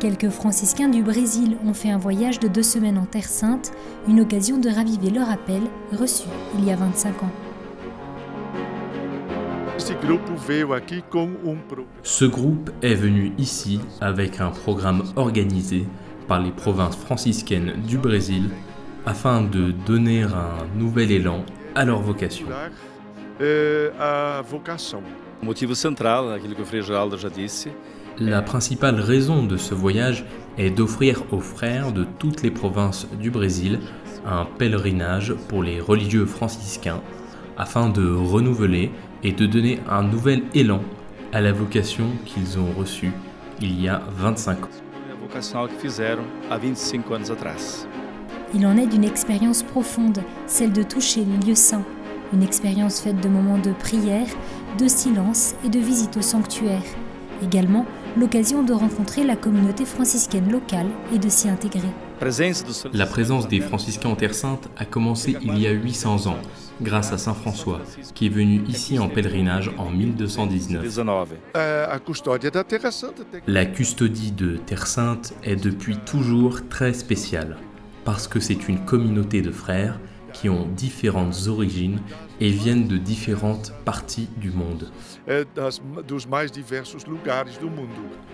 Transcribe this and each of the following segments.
quelques franciscains du Brésil ont fait un voyage de 2 semaines en Terre Sainte, une occasion de raviver leur appel reçu il y a 25 ans. Ce groupe est venu ici avec un programme organisé par les provinces franciscaines du Brésil afin de donner un nouvel élan à leur vocation. La principale raison de ce voyage est d'offrir aux frères de toutes les provinces du Brésil un pèlerinage pour les religieux franciscains afin de renouveler et de donner un nouvel élan à la vocation qu'ils ont reçue il y a 25 ans. Il en est d'une expérience profonde, celle de toucher les lieux saints. Une expérience faite de moments de prière, de silence et de visite au sanctuaire. Également, l'occasion de rencontrer la communauté franciscaine locale et de s'y intégrer. La présence des franciscains en Terre Sainte a commencé il y a 800 ans, grâce à Saint François, qui est venu ici en pèlerinage en 1219. La custodie de Terre Sainte est depuis toujours très spéciale, parce que c'est une communauté de frères qui ont différentes origines et viennent de différentes parties du monde.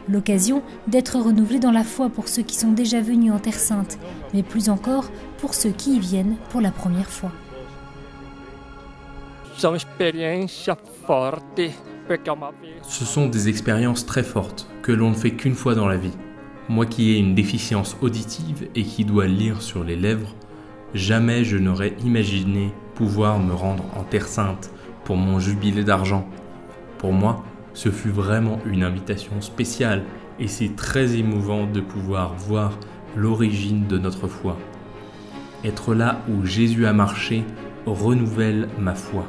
L'occasion d'être renouvelé dans la foi pour ceux qui sont déjà venus en Terre Sainte, mais plus encore pour ceux qui y viennent pour la première fois. Ce sont des expériences très fortes que l'on ne fait qu'une fois dans la vie. Moi qui ai une déficience auditive et qui dois lire sur les lèvres, jamais je n'aurais imaginé pouvoir me rendre en Terre Sainte pour mon jubilé d'argent. Pour moi, ce fut vraiment une invitation spéciale et c'est très émouvant de pouvoir voir l'origine de notre foi. Être là où Jésus a marché renouvelle ma foi.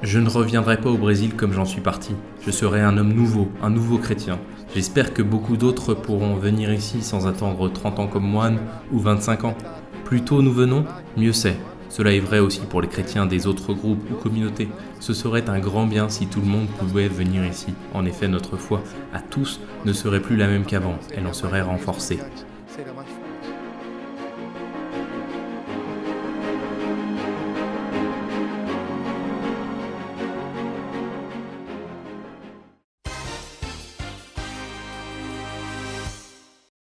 Je ne reviendrai pas au Brésil comme j'en suis parti. Je serai un homme nouveau, un nouveau chrétien. J'espère que beaucoup d'autres pourront venir ici sans attendre 30 ans comme moine ou 25 ans. Plus tôt nous venons, mieux c'est. Cela est vrai aussi pour les chrétiens des autres groupes ou communautés. Ce serait un grand bien si tout le monde pouvait venir ici. En effet, notre foi à tous ne serait plus la même qu'avant, elle en serait renforcée.